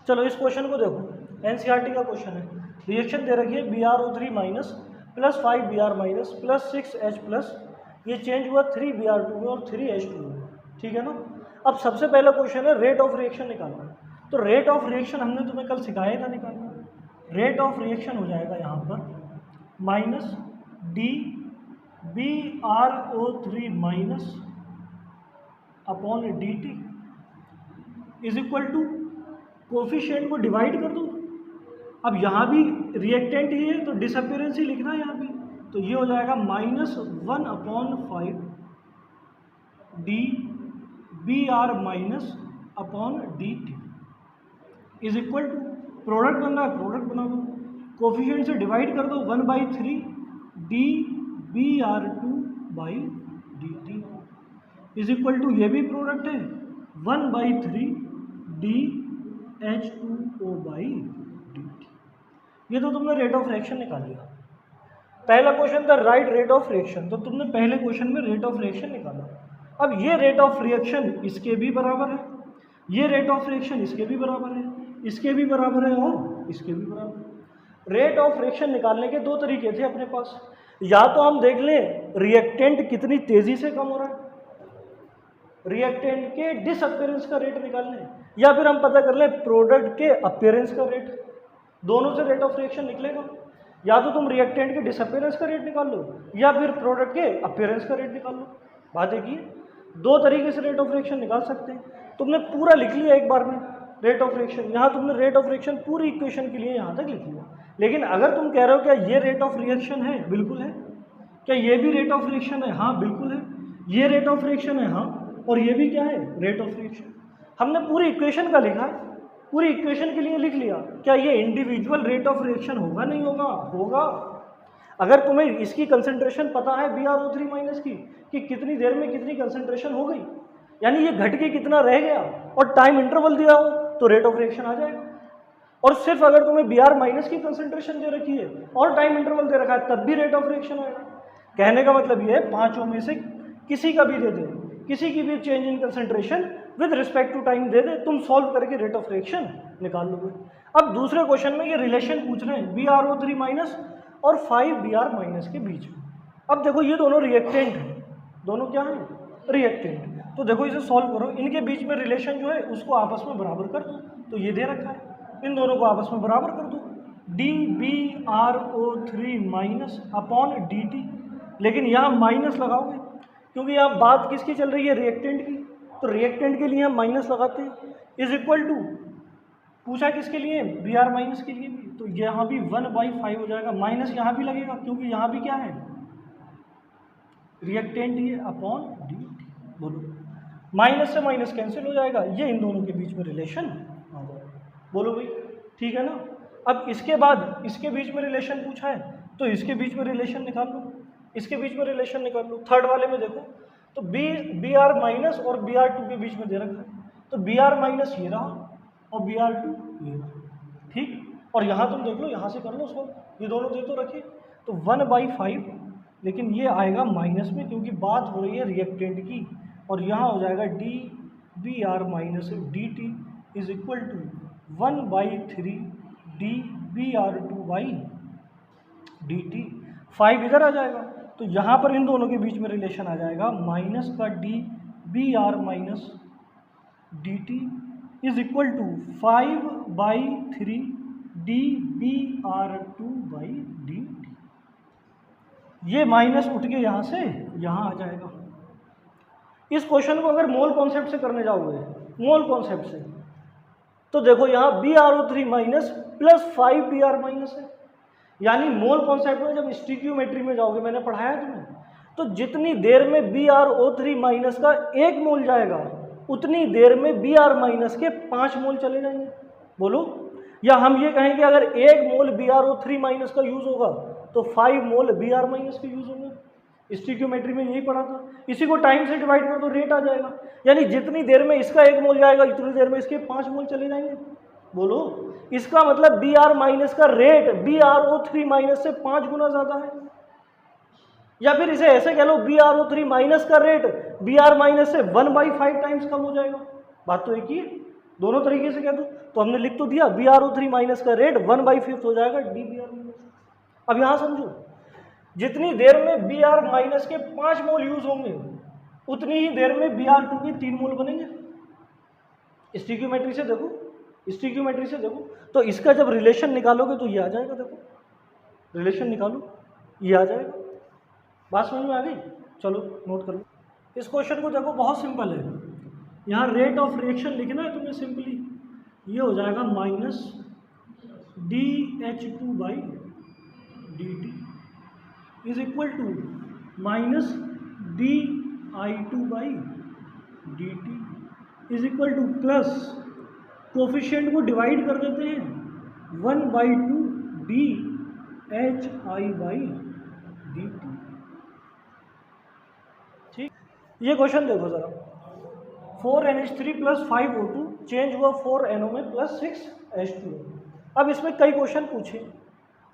चलो इस क्वेश्चन को देखो, एनसीईआरटी का क्वेश्चन है। रिएक्शन दे रखी है BrO3 minus plus 5Br minus plus 6H plus, ये चेंज हुआ 3Br2 में और 3H2 में, ठीक है ना। अब सबसे पहला क्वेश्चन है रेट ऑफ रिएक्शन निकालना। तो रेट ऑफ रिएक्शन हमने तुम्हें कल सिखाया था निकालना। रेट ऑफ रिएक्शन हो जाएगा यहाँ पर minus D BrO3 minus upon dt is equal to coefficient को डिवाइड कर दो। अब यहाँ भी रिएक्टेंट ही है तो डिसअपियरेंस ही लिखना है यहाँ भी, तो ये हो जाएगा -1/5 D BR minus upon dt is equal to, product बन रहा है प्रोडक्ट बना दो, कोफिशिएंट से डिवाइड कर दो 1/3 D BR2/dt is equal to, ये भी प्रोडक्ट है 1/3 डी H2O/dt। ये तो तुमने रेट ऑफ रिएक्शन निकाल लिया। पहला क्वेश्चन था राइट रेट ऑफ रिएक्शन, तो तुमने पहले क्वेश्चन में रेट ऑफ रिएक्शन निकाला। अब ये रेट ऑफ रिएक्शन इसके भी बराबर है, ये रेट ऑफ रिएक्शन इसके भी बराबर है, इसके भी बराबर है और इसके भी बराबर है। रेट ऑफ रिएक्शन निकालने के दो तरीके थे अपने पास, या तो हम देख लें रिएक्टेंट कितनी तेजी से कम हो रहा है, रिएक्टेंट के डिसअपियरेंस का रेट निकाल लें, या फिर हम पता कर लें प्रोडक्ट के अपीयरेंस का रेट। दोनों से रेट ऑफ रिएक्शन निकलेगा। या तो तुम रिएक्टेंट के डिसअपियरेंस का रेट निकाल लो या फिर प्रोडक्ट के अपीयरेंस का रेट निकाल लो। बात एक ही है, दो तरीके से रेट ऑफ रिएक्शन निकाल सकते हैं। तुमने पूरा लिख लिया एक बार में रेट ऑफ रिएक्शन, यहाँ तुमने रेट ऑफ रिएक्शन पूरी इक्वेशन के लिए यहाँ तक लिख लिया। लेकिन अगर तुम कह रहे हो क्या ये रेट ऑफ रिएक्शन है, बिल्कुल है। क्या ये भी रेट ऑफ रिएक्शन है, हाँ बिल्कुल है। ये रेट ऑफ रिएक्शन है, हाँ, और ये भी क्या है, रेट ऑफ रिएक्शन। हमने पूरी इक्वेशन का लिखा है, पूरी इक्वेशन के लिए लिख लिया। क्या ये इंडिविजुअल रेट ऑफ रिएक्शन होगा, नहीं होगा, होगा। अगर तुम्हें इसकी कंसंट्रेशन पता है BrO3 माइनस की कि कितनी देर में कितनी कंसंट्रेशन हो गई, यानी ये घट के कितना रह गया, और टाइम इंटरवल दिया हो, तो रेट ऑफ रिएक्शन आ जाएगा। और सिर्फ अगर तुम्हें Br माइनस की कंसंट्रेशन दे रखी है और टाइम इंटरवल दे रखा है, तब भी रेट ऑफ रिएक्शन आएगा। कहने का मतलब ये है पांचों में से किसी का भी दे दे, किसी की भी change in concentration with respect to time दे दे, तुम सॉल्व करके रेट ऑफ रिएक्शन निकाल लोगे। अब दूसरे क्वेश्चन में ये रिलेशन पूछ रहे हैं BrO3 माइनस और 5Br माइनस के बीच में। अब देखो ये दोनों रिएक्टेंट हैं, दोनों क्या हैं, रिएक्टेंट। तो देखो इसे सॉल्व करो, इनके बीच में रिलेशन जो है उसको आपस में बराबर कर दो। तो ये दे रखा है, इन दोनों को आपस में बराबर कर दो, DBrO3 माइनस अपॉन dt। लेकिन यहाँ माइनस लगाओगे क्योंकि यहाँ बात किसकी चल रही है, रिएक्टेंट की, तो रिएक्टेंट के लिए हम माइनस लगाते हैं। इज इक्वल टू, पूछा किसके लिए, Br माइनस के लिए भी, तो यहाँ भी 1/5 हो जाएगा। माइनस यहाँ भी लगेगा क्योंकि यहाँ भी क्या है, रिएक्टेंट ही है, अपॉन dt। बोलो, माइनस से माइनस कैंसिल हो जाएगा, ये इन दोनों के बीच में रिलेशन आ जाएगा। बोलो भाई, ठीक है ना। अब इसके बाद इसके बीच में रिलेशन पूछा है, तो इसके बीच में रिलेशन निकाल लो, इसके बीच में रिलेशन निकाल लो। थर्ड वाले में देखो तो Br माइनस और Br2 के बीच में दे रखा है, तो Br माइनस ये रहा और Br2 ये रहा, ठीक। और यहाँ तुम देख लो, यहाँ से कर लो उसको, ये दोनों दे तो रखे, तो 1/5, लेकिन ये आएगा माइनस में क्योंकि बात हो रही है रिएक्टेंट की, और यहाँ हो जाएगा DBr minus dt is equal to 1/3 DBr2/dt। 5 इधर आ जाएगा, तो यहाँ पर इन दोनों के बीच में रिलेशन आ जाएगा माइनस का DBr minus dt is equal to 5/3 DBr2/dt। ये माइनस उठ के यहाँ से यहाँ आ जाएगा। इस क्वेश्चन को अगर मोल कॉन्सेप्ट से करने जाओगे, मोल कॉन्सेप्ट से, तो देखो यहाँ BrO3 minus plus 5Br minus है, यानी मोल कॉन्सेप्ट में जब स्टिक्योमेट्री में जाओगे, मैंने पढ़ाया तुम्हें, तो जितनी देर में BrO3 माइनस का 1 मोल जाएगा उतनी देर में Br माइनस के 5 मोल चले जाएंगे। बोलो, या हम ये कहें कि अगर 1 मोल BrO3 माइनस का यूज होगा तो 5 मोल Br माइनस का यूज होगा। स्टिक्योमेट्री में यही पढ़ा था। इसी को टाइम से डिवाइड कर दो, रेट आ जाएगा, यानी जितनी देर में इसका 1 मोल जाएगा उतनी देर में इसके 5 मोल चले जाएंगे। बोलो, इसका मतलब Br माइनस का रेट BrO3 माइनस से 5 गुना ज़्यादा है। या फिर इसे ऐसे कह लो, BrO3 माइनस का रेट Br माइनस से 1/5 टाइम्स कम हो जाएगा। बात तो एक ही है, दोनों तरीके से कह दूँ तो हमने लिख तो दिया BrO3 माइनस का रेट 1/5 हो जाएगा DBr-। अब यहाँ समझो, जितनी देर में Br माइनस के 5 मोल यूज होंगे उतनी ही देर में Br2 के 3 मोल बनेंगे। स्टिक्योमेट्री से देखो, स्टिक्योमेट्री से देखो, तो इसका जब रिलेशन निकालोगे तो ये आ जाएगा। देखो रिलेशन निकालो, ये आ जाएगा। बात समझ में आ गई? चलो नोट कर लो इस क्वेश्चन को। देखो बहुत सिंपल है, यहाँ रेट ऑफ रिएक्शन लिखना है तुम्हें सिंपली, ये हो जाएगा minus DH2/dt is equal to minus DI2/dt is equal to plus coefficient को डिवाइड कर देते हैं 1/2 DHI/dt। ठीक, ये क्वेश्चन देखो जरा, 4NH3 प्लस 5O2 चेंज हुआ 4NO में प्लस 6H2। अब इसमें कई क्वेश्चन पूछे,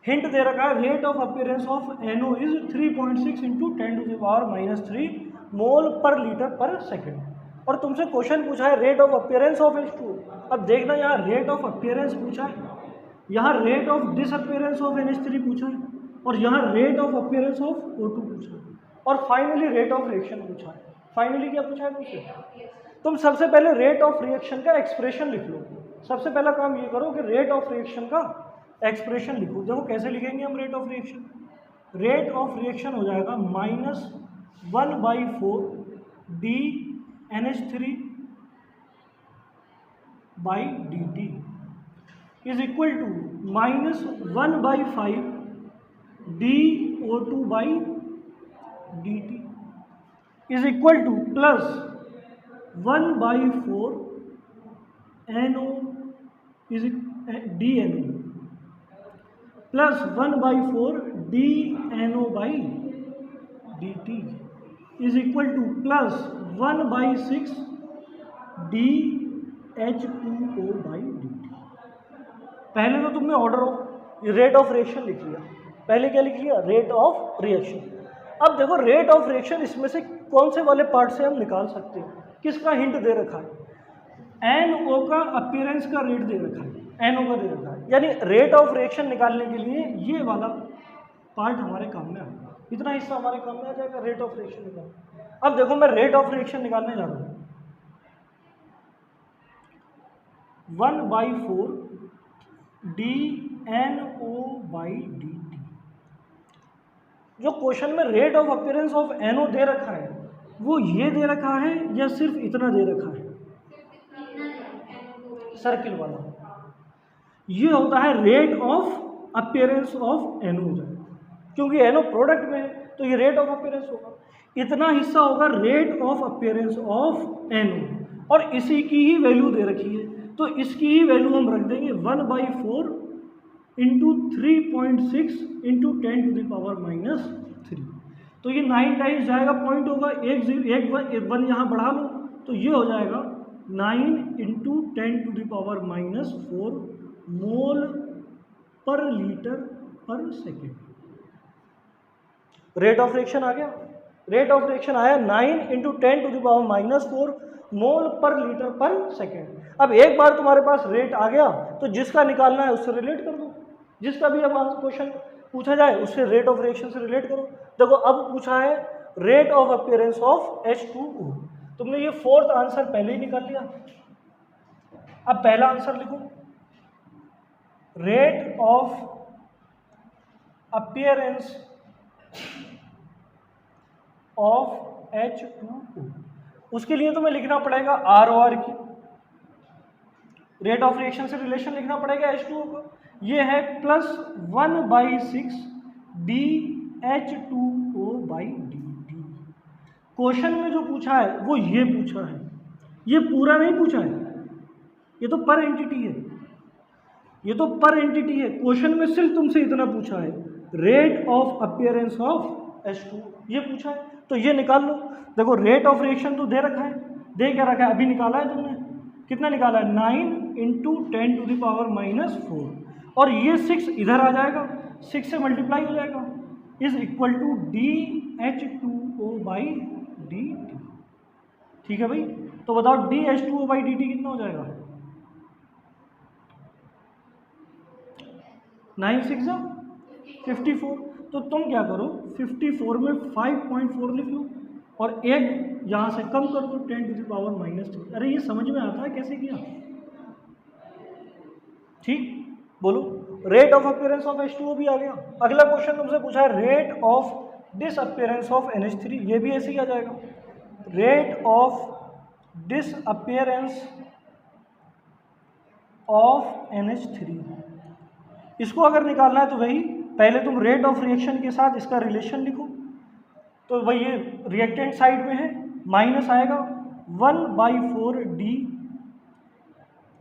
हिंट दे रखा है rate of appearance of NO is 3.6 into 10⁻³ मोल पर लीटर पर सेकेंड, और तुमसे क्वेश्चन पूछा है rate of appearance of H2। अब देखना, यहाँ रेट ऑफ अपीयरेंस पूछा है, यहाँ rate of disappearance of NH3 पूछा है, और यहाँ rate of appearance of O2 पूछा है, और फाइनली रेट ऑफ रिएक्शन पूछा है। फाइनली क्या पूछा है मुझसे? तुम सबसे पहले रेट ऑफ रिएक्शन का एक्सप्रेशन लिख लो। सबसे पहला काम ये करो कि रेट ऑफ रिएक्शन का एक्सप्रेशन लिखो। देखो कैसे लिखेंगे हम rate of reaction. Rate of reaction हो जाएगा -1/4 DNH3/dt is equal to -1/5 DO2/dt is equal to plus 1/4 NO is DNO plus 1/4 DNO/dt is equal to plus 1/6 DH2O/dt। पहले तो तुमने order of rate of reaction लिख लिया, पहले क्या लिख लिया? Rate of reaction. अब देखो रेट ऑफ रिएक्शन इसमें से कौन से वाले पार्ट से हम निकाल सकते हैं? किसका हिंट दे रखा है? NO का अपीयरेंस का रेट दे रखा है, NO का दे रखा है, यानी रेट ऑफ रिएक्शन निकालने के लिए ये वाला पार्ट हमारे काम में आएगा, इतना हिस्सा हमारे काम में आ जाएगा रेट ऑफ रिएक्शन निकालने। अब देखो मैं रेट ऑफ रिएक्शन निकालने जा रहा हूँ, 1/4 DNO/dt। जो क्वेश्चन में rate of appearance of NO दे रखा है वो ये दे रखा है या सिर्फ इतना दे रखा है? सर्किल वाला, ये होता है rate of appearance of NO, क्योंकि NO प्रोडक्ट में है तो ये रेट ऑफ अपीयरेंस होगा। इतना हिस्सा होगा rate of appearance of NO, और इसी की ही वैल्यू दे रखी है तो इसकी ही वैल्यू हम रख देंगे 1/4 इंटू 3.6 इंटू 10⁻³ तो ये 9 टाइम्स जाएगा, पॉइंट होगा, एक वन यहाँ बढ़ा लो तो ये हो जाएगा 9 इंटू 10⁻⁴ मोल पर लीटर पर सेकेंड। रेट ऑफ रिएक्शन आ गया, रेट ऑफ रिएक्शन आया 9 इंटू 10⁻⁴ मोल पर लीटर पर सेकेंड। अब एक बार तुम्हारे पास रेट आ गया तो जिसका निकालना है उससे रिलेट कर दो, जिसका भी अब क्वेश्चन पूछा जाए उससे रेट ऑफ रिएक्शन से रिलेट करो। देखो अब पूछा है rate of appearance of H2O, तुमने ये फोर्थ आंसर पहले ही निकाल लिया। अब पहला आंसर लिखो, rate of appearance of H2O, उसके लिए तुम्हें लिखना पड़ेगा ROR की, रेट ऑफ रिएक्शन से रिलेशन लिखना पड़ेगा H2O को, ये है प्लस 1/6 DH2O/dt। क्वेश्चन में जो पूछा है वो ये पूछा है, ये पूरा नहीं पूछा है, ये तो पर एंटिटी है, ये तो पर एंटिटी है। क्वेश्चन में सिर्फ तुमसे इतना पूछा है, rate of appearance of H2O ये पूछा है, तो ये निकाल लो। देखो रेट ऑफ रिएक्शन तो दे रखा है, दे क्या रखा है, अभी निकाला है तुमने, कितना निकाला है 9 इंटू 10⁻⁴, और ये 6 इधर आ जाएगा, 6 से मल्टीप्लाई हो जाएगा, इज इक्वल टू DH2O/dt। ठीक है भाई, तो बताओ DH2O/dt कितना हो जाएगा? 9 6 54। तो तुम क्या करो 54 में 5.4 लिख लो और एक यहाँ से कम कर दो 10⁻⁻3। अरे ये समझ में आता है कैसे किया? ठीक, बोलो। Rate of appearance of H2O भी आ गया। अगला क्वेश्चन तुमसे पूछा है rate of disappearance of NH3, ये भी ऐसे ही आ जाएगा। Rate of disappearance of NH3, इसको अगर निकालना है तो वही पहले तुम रेट ऑफ रिएक्शन के साथ इसका रिलेशन लिखो। तो वही ये रिएक्टेंट साइड में है, माइनस आएगा 1/4 d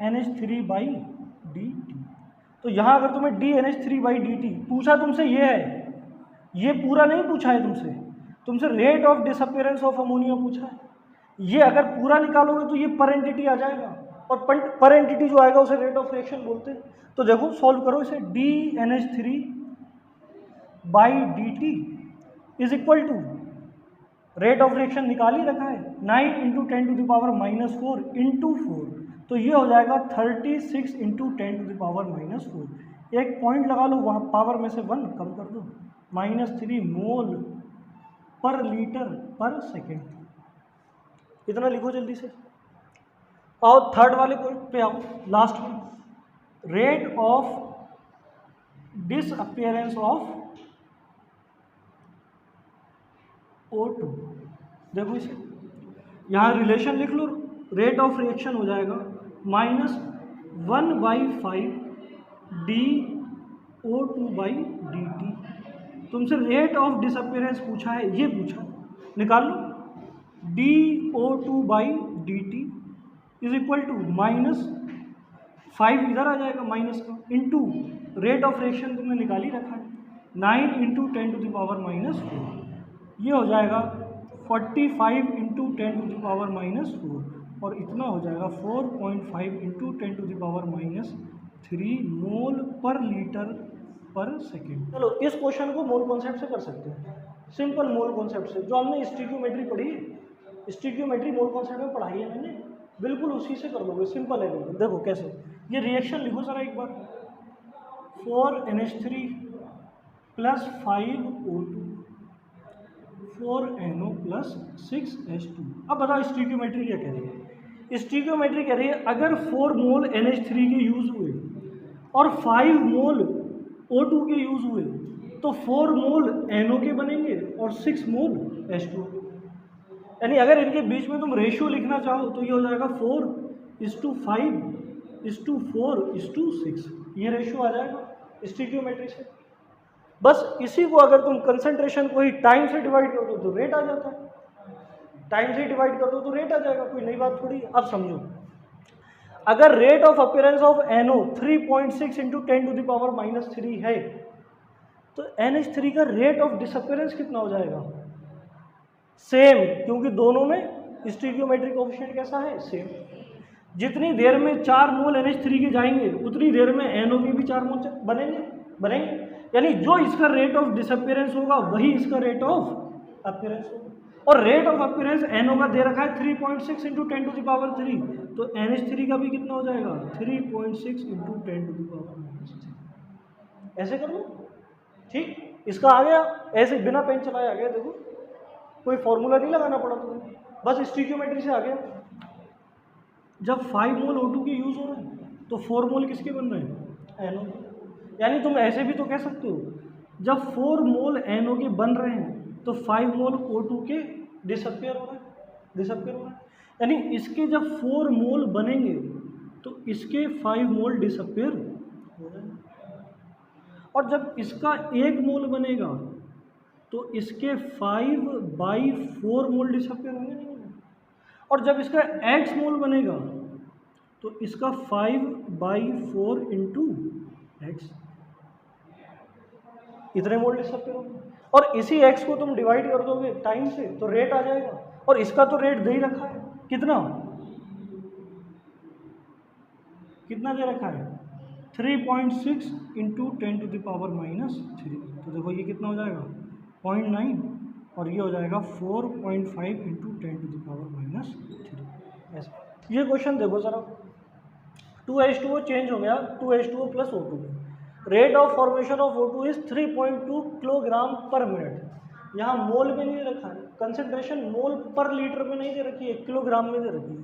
NH3/dt। तो यहाँ अगर तुम्हें d NH3/dt पूछा तुमसे, ये है, ये पूरा नहीं पूछा है तुमसे, तुमसे rate of disappearance of ammonia पूछा है। ये अगर पूरा निकालोगे तो ये पर एंटिटी आ जाएगा, और पर एंटिटी जो आएगा उसे रेट ऑफ रिएक्शन बोलते हैं। तो देखो सॉल्व करो इसे, d NH3/dt is equal to, rate of reaction निकाल ही रखा है, 9 × 10⁻⁻4 × 4, तो ये हो जाएगा 36 × 10⁻⁻4। एक पॉइंट लगा लो वहाँ, पावर में से 1 कम कर दो, -3 मोल पर लीटर पर सेकेंड। इतना लिखो जल्दी से। और थर्ड वाले पॉइंट पे आओ, लास्ट में, rate of disappearance of O2। देखो इसे, यहाँ रिलेशन लिख लो, रेट ऑफ रिएक्शन हो जाएगा -1/5 d O2/dt। तुमसे रेट ऑफ डिसअपीयरेंस पूछा है, ये पूछा, निकाल लो, d O2/dt is equal to -5 इधर आ जाएगा माइनस का, इंटू रेट ऑफ रिएक्शन तुमने निकाल ही रखा है, 9 × 10⁻⁻4, ये हो जाएगा 45 × 10⁻⁻4, और इतना हो जाएगा 4.5 × 10⁻³ मोल पर लीटर पर सेकेंड। चलो इस क्वेश्चन को मोल कॉन्सेप्ट से कर सकते हैं, सिंपल मोल कॉन्सेप्ट से, जो हमने स्टीकियोमेट्री पढ़ी है, स्टीकियोमेट्री मोल कॉन्सेप्ट में पढ़ाई है मैंने, बिल्कुल उसी से कर लोगे, सिंपल है बिल्कुल। देखो कैसे, ये रिएक्शन लिखो जरा एक बार, 4NH3 + 5O2 4NO + 6H2। अब बताओ स्टीकियोमेट्री क्या कह रही है? स्टीकियोमेट्री कह रही है अगर 4 मोल NH3 के यूज़ हुए और 5 मोल O2 के यूज़ हुए तो 4 मोल NO के बनेंगे और 6 मोल H2O के। यानी अगर इनके बीच में तुम रेशियो लिखना चाहो तो ये हो जाएगा 4:5:4:6, ये रेशियो आ जाएगा स्टीकियोमेट्री से। बस इसी को अगर तुम कंसंट्रेशन को ही टाइम से डिवाइड कर दो तो रेट आ जाता है, टाइम से डिवाइड कर दो तो रेट आ जाएगा, कोई नई बात थोड़ी। अब समझो, अगर rate of appearance of NO 3.6 × 10⁻³ है तो NH3 का रेट ऑफ डिसअपीयरेंस कितना हो जाएगा? सेम, क्योंकि दोनों में स्टीकियोमेट्रिक कोएफिशिएंट कैसा है? सेम। जितनी देर में 4 मोल NH3 के जाएंगे उतनी देर में NO के भी 4 मोल बनेंगे। यानी जो इसका रेट ऑफ डिसअपीयरेंस होगा वही इसका रेट ऑफ अपीयरेंस होगा। और रेट ऑफ अपीयरेंस NO का दे रखा है 3.6 × 10⁻3, तो NH3 का भी कितना हो जाएगा? 3.6 × 10⁻3। ऐसे कर लो, ठीक। इसका आ गया, ऐसे बिना पेन चलाए आ गया। देखो कोई फॉर्मूला नहीं लगाना पड़ा तुम्हें, बस स्टीकियोमेट्री से आ गया। जब 5 मोल O2 के यूज़ हो रहे हैं तो 4 मोल किसके बन रहे हैं? NO। यानी तुम ऐसे भी तो कह सकते हो, जब 4 मोल NO के बन रहे हैं तो 5 मोल O2 के डिसअपीयर हो रहा है। यानी इसके जब 4 मोल बनेंगे तो इसके 5 मोल डिसअपीयर हो रहे हैं, और जब इसका 1 मोल बनेगा तो इसके 5/4 मोल डिसअपीयर होंगे, नहीं होंगे। और जब इसका x मोल बनेगा तो इसका 5/4 × x, इतने मोल डिसअपीयर होंगे। और इसी x को तुम डिवाइड कर दोगे टाइम से तो रेट आ जाएगा, और इसका तो रेट दे ही रखा है, कितना दे रखा है? 3.6 × 10⁻⁻3। तो देखो ये कितना हो जाएगा? 0.9, और ये हो जाएगा 4.5 × 10⁻3। ऐसा। ये क्वेश्चन देखो जरा, 2H2O चेंज हो गया 2H2O + O2 में। Rate of formation of O2 is 3.2 kilogram पर मिनट। यहाँ मोल में नहीं रखा है, कंसेंट्रेशन मोल पर लीटर में नहीं दे रखी है, किलोग्राम में दे रखी है।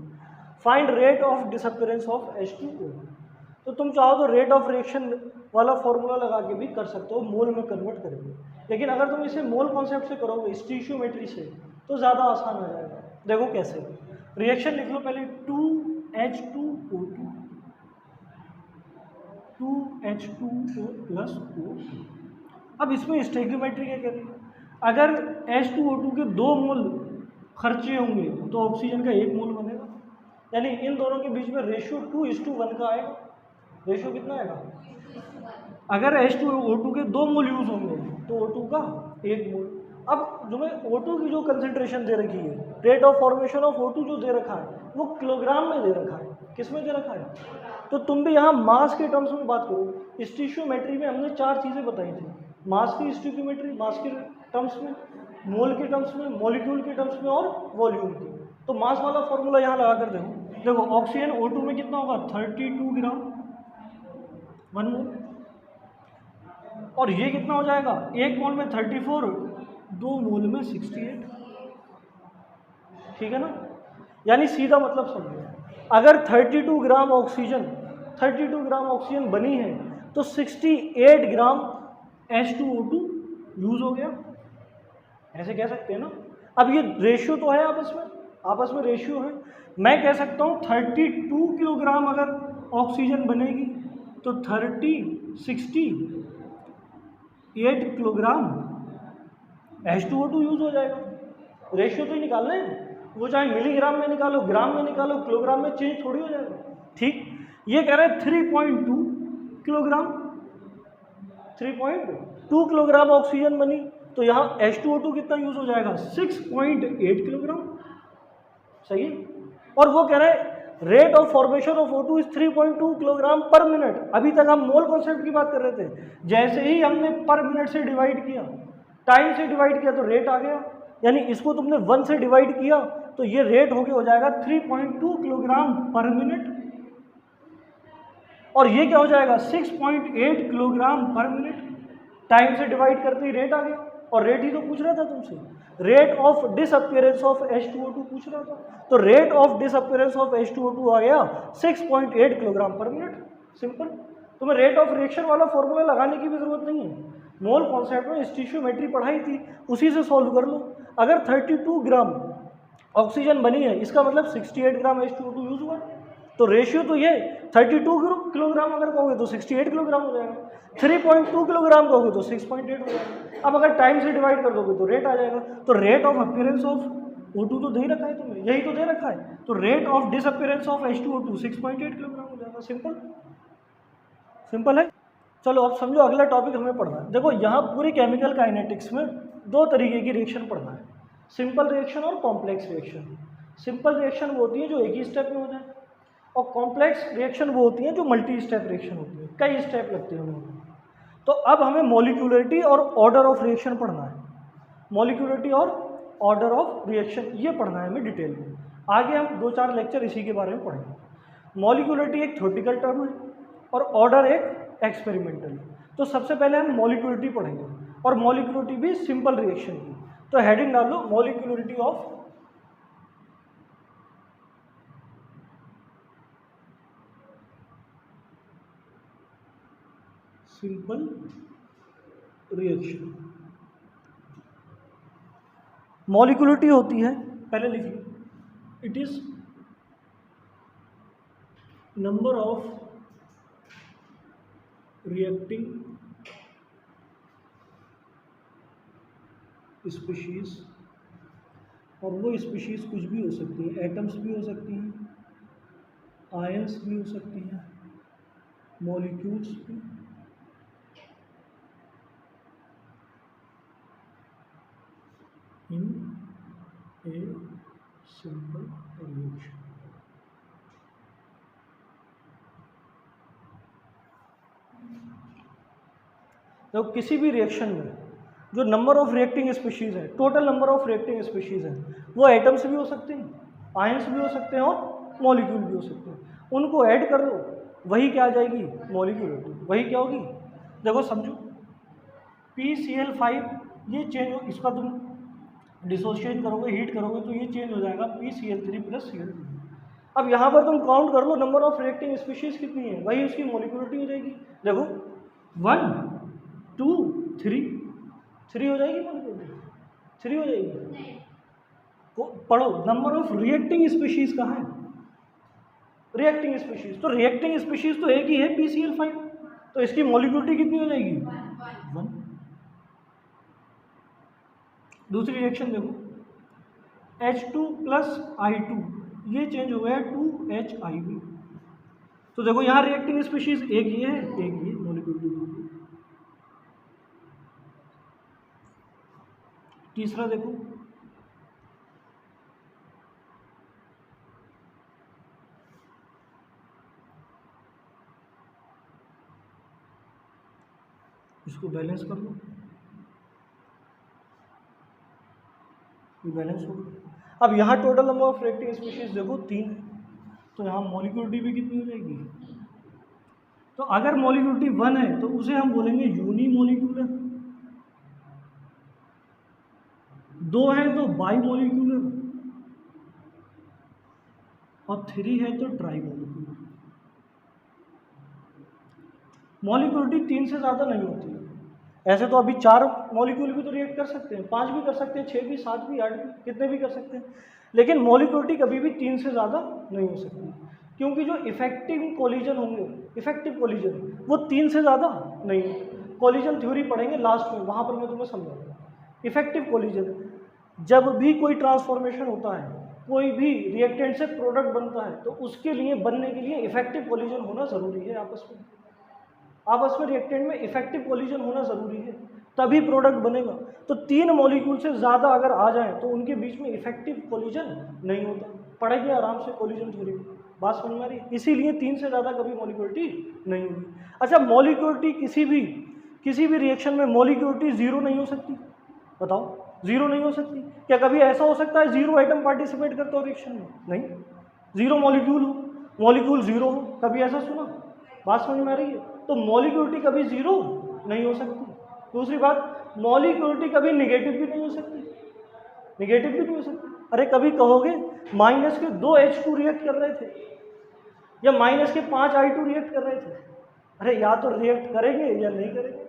Find rate of disappearance of H2O। तो तुम चाहो तो रेट ऑफ रिएक्शन वाला फॉर्मूला लगा के भी कर सकते हो, मोल में कन्वर्ट करके। लेकिन अगर तुम इसे मोल कॉन्सेप्ट से करोगे, स्टीशियोमेट्री से, तो ज़्यादा आसान हो जाएगा। देखो कैसे, रिएक्शन लिख लो पहले 2H2O2 2H2O प्लस O। अब इसमें स्टेगियोमेट्री क्या करें, अगर H2O2 के 2 मोल खर्चे होंगे तो ऑक्सीजन का 1 मोल बनेगा, यानी इन दोनों के बीच में रेशियो 2:1 का आएगा। रेशियो कितना आएगा, अगर H2O2 के 2 मोल यूज होंगे तो O2 का 1 मोल। अब जो मैं O2 की जो कंसेंट्रेशन दे रखी है, rate of formation of O2 जो दे रखा है, वो किलोग्राम में दे रखा है। किस में दे रखा है, तो तुम भी यहाँ मास के टर्म्स में बात करो। स्टीशियोमेट्री में हमने 4 चीज़ें बताई थी, मास की स्टीशियोमेट्री, मास के टर्म्स में, मोल के टर्म्स में, मॉलिक्यूल के टर्म्स में और वॉल्यूम की। तो मास वाला फॉर्मूला यहाँ लगा कर देखो ऑक्सीजन O2 में कितना होगा, 32 ग्राम 1 मोल, और ये कितना हो जाएगा, 1 मोल में 34, 2 मोल में 68। ठीक है ना, यानी सीधा मतलब समझो, अगर 32 ग्राम ऑक्सीजन बनी है तो 68 ग्राम H2O2 यूज हो गया, ऐसे कह सकते हैं ना। अब ये रेशियो तो है आपस में रेशियो है। मैं कह सकता हूँ 32 किलोग्राम अगर ऑक्सीजन बनेगी तो 68 किलोग्राम H2O2 यूज हो जाएगा। रेशियो तो ही निकालना है, वो चाहे मिलीग्राम में निकालो, ग्राम में निकालो, किलोग्राम में चेंज थोड़ी हो जाएगा। ठीक, ये कह रहे हैं 3.2 किलोग्राम, 3.2 किलोग्राम ऑक्सीजन बनी तो यहाँ H2O2 कितना यूज हो जाएगा, 6.8 किलोग्राम। सही है। और वो कह रहे हैं rate of formation of O2 is 3.2 kilogram पर मिनट। अभी तक हम मोल कॉन्सेप्ट की बात कर रहे थे, जैसे ही हमने पर मिनट से डिवाइड किया, टाइम से डिवाइड किया तो रेट आ गया, यानी इसको तुमने 1 से डिवाइड किया तो ये रेट हो जाएगा 3.2 किलोग्राम पर मिनट, और ये क्या हो जाएगा 6.8 किलोग्राम पर मिनट। टाइम से डिवाइड करते ही रेट आ गया, और रेट ही तो पूछ रहा था तुमसे, rate of disappearance of H2O2 पूछ रहा था, तो rate of disappearance of H2O2 आ गया 6.8 किलोग्राम पर मिनट। सिंपल। तुम्हें रेट ऑफ रिएक्शन वाला फॉर्मूला लगाने की भी जरूरत नहीं है, मोल कॉन्सेप्ट में स्टीशियोमेट्री पढ़ाई थी, उसी से सॉल्व कर लो। अगर 32 ग्राम ऑक्सीजन बनी है, इसका मतलब 68 ग्राम H2O2 यूज हुआ, तो रेशियो तो ये 32 किलोग्राम अगर कहोगे तो 68 किलोग्राम हो जाएगा, 3.2 किलोग्राम कहोगे तो 6.8 हो जाएगा। अब अगर टाइम से डिवाइड कर दोगे तो रेट आ जाएगा। तो rate of appearance of O2 तो दे ही रखा है तुम्हें, यही तो दे रखा है, तो rate of disappearance of H2O2 6.8 kilogram हो जाएगा। सिंपल है। चलो अब समझो, अगला टॉपिक हमें पढ़ना है। देखो यहाँ पूरी केमिकल काइनेटिक्स में 2 तरीके की रिएक्शन पढ़ना है, सिंपल रिएक्शन और कॉम्प्लेक्स रिएक्शन। सिंपल रिएक्शन वो होती है जो एक ही स्टेप में हो जाए, और कॉम्प्लेक्स रिएक्शन वो होती है जो मल्टी स्टेप रिएक्शन होती है, कई स्टेप लगते हैं उनमें। तो अब हमें मॉलिक्यूलरिटी और ऑर्डर ऑफ रिएक्शन पढ़ना है, मॉलिक्यूलरिटी और ऑर्डर ऑफ रिएक्शन ये पढ़ना है हमें डिटेल में। आगे हम 2-4 लेक्चर इसी के बारे में पढ़ेंगे। मॉलिक्यूलरिटी एक थ्योरेटिकल टर्म है और ऑर्डर एक एक्सपेरिमेंटल है। तो सबसे पहले हम मॉलिक्यूलरिटी पढ़ेंगे, और मॉलिक्यूलरिटी भी सिंपल रिएक्शन की। तो हेडिंग डाल लो molecularity of simple reaction. Molecularity होती है, पहले लिख लो, it is number of reacting species, और वो स्पीशीज कुछ भी हो सकती है, एटम्स भी हो सकती हैं, आयंस भी हो सकती हैं, मॉलिक्यूल्स भी, इन ए सिंपल रिएक्शन। तो किसी भी रिएक्शन में जो नंबर ऑफ रिएक्टिंग स्पीशीज है, total number of reacting species है, वो एटम्स भी हो सकते हैं, आयंस भी हो सकते हैं और मॉलिक्यूल भी हो सकते हैं। उनको ऐड कर लो, वही क्या आ जाएगी, मॉलिक्यूलरिटी। वही क्या होगी, देखो समझो, PCl5 ये चेंज हो, इसका तुम डिसोशिएट करोगे, हीट करोगे तो ये चेंज हो जाएगा PCl3 प्लस Cl2। अब यहाँ पर तुम काउंट कर लो नंबर ऑफ रिएक्टिंग स्पीशीज कितनी है, वही उसकी मोलिकुलरिटी हो जाएगी। देखो 1 2 3 हो जाएगी मोलिकुलरिटी, 3 हो जाएगी। पढ़ो नंबर ऑफ रिएक्टिंग स्पीशीज कहाँ है, रिएक्टिंग स्पीशीज, तो रिएक्टिंग स्पीशीज तो एक ही है PCl5, तो इसकी मोलिकुलरिटी कितनी हो जाएगी 1। दूसरी रिएक्शन देखो, H2 प्लस I2 ये चेंज हो गया 2HIV। तो देखो यहाँ रिएक्टिंग स्पीशीज एक ये है, एक ये, मोलिकुलरिटी। तीसरा देखो, इसको बैलेंस कर लो, ये बैलेंस हो गया। अब यहाँ total number of reacting species देखो 3 है, तो यहाँ मोलिकुलरिटी भी कितनी हो जाएगी। तो अगर मोलिकुलरिटी 1 है तो उसे हम बोलेंगे यूनिमोलिकुलर, 2 है तो बाईमोलिकुलर, और 3 है तो ट्राईमोलिकुलर। मोलिकुलरिटी 3 से ज़्यादा नहीं होती है। ऐसे तो अभी 4 मॉलिक्यूल भी तो रिएक्ट कर सकते हैं, 5 भी कर सकते हैं, 6 भी, 7 भी, 8 भी, कितने भी कर सकते हैं, लेकिन मोलिकुलरिटी कभी भी 3 से ज़्यादा नहीं हो सकती, क्योंकि जो इफेक्टिव कोलिजन होंगे, इफेक्टिव कोलिजन वो 3 से ज़्यादा नहीं होते। कोलिजन थ्योरी पढ़ेंगे लास्ट में, वहाँ पर मैं तुम्हें समझाऊंगा। इफेक्टिव कोलिजन, जब भी कोई ट्रांसफॉर्मेशन होता है, कोई भी रिएक्टेंट से प्रोडक्ट बनता है, तो उसके लिए बनने के लिए इफेक्टिव कोलिजन होना ज़रूरी है। आपस में रिएक्टेंट में इफेक्टिव कोलिजन होना ज़रूरी है, तभी प्रोडक्ट बनेगा। तो 3 मॉलिक्यूल से ज़्यादा अगर आ जाए तो उनके बीच में इफेक्टिव कोलिजन नहीं होता। पढ़ेंगे आराम से कोलिजन थ्योरी, बात समझ में आ रही है। इसीलिए 3 से ज़्यादा कभी मॉलिक्यूलरिटी नहीं होगी। अच्छा, मॉलिक्यूलरिटी किसी भी रिएक्शन में मॉलिक्यूलरिटी 0 नहीं हो सकती, बताओ, 0 नहीं हो सकती। क्या कभी ऐसा हो सकता है 0 आइटम पार्टिसिपेट करते हो रिएक्शन में? नहीं। 0 मॉलिक्यूल हो, मॉलिक्यूल 0 हो, कभी ऐसा सुना? बात समझ में आ रही है? तो मॉलिक्यूलरिटी कभी 0 नहीं हो सकती। दूसरी बात, मॉलिक्यूलरिटी कभी निगेटिव भी नहीं हो सकती, निगेटिव भी नहीं हो सकती। अरे कभी कहोगे माइनस के 2 H2 रिएक्ट कर रहे थे या माइनस के 5 I2 रिएक्ट कर रहे थे, अरे या तो रिएक्ट करेंगे या नहीं करेंगे,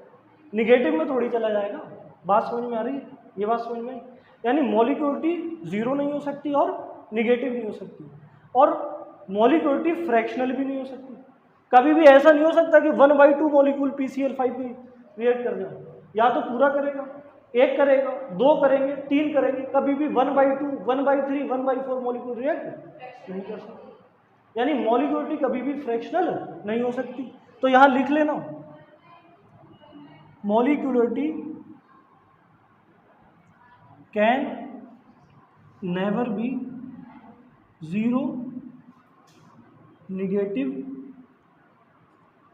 निगेटिव में थोड़ी चला जाएगा। बात समझ में आ रही है? ये बात समझ में आई? यानी मॉलिक्यूलरिटी 0 नहीं हो सकती और निगेटिव नहीं हो सकती, और मॉलिक्यूलरिटी फ्रैक्शनल भी नहीं हो सकती। कभी भी ऐसा नहीं हो सकता कि 1/2 मॉलिक्यूल PCl5 में रिएक्ट कर जाए, या तो पूरा करेगा, 1 करेगा, 2 करेंगे, 3 करेंगे, कभी भी 1/2, 1/3, 1/4 मॉलिक्यूल रिएक्ट नहीं कर सकते। यानी मॉलिक्यूलरिटी कभी भी फ्रैक्शनल नहीं हो सकती। तो यहाँ लिख लेना, molecularity can never be 0, negative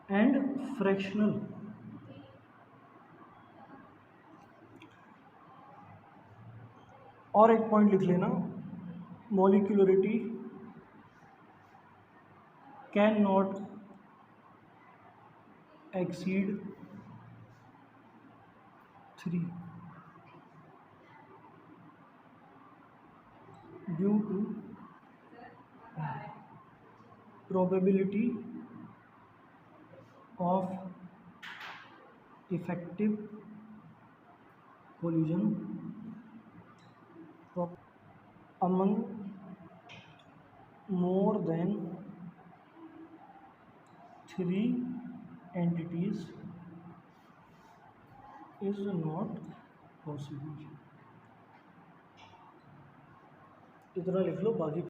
and fractional. और एक पॉइंट लिख लेना, molecularity can not exceed 3 due to probability of effective collision among more than 3 entities is not possible। इतना लिख लो, बाकी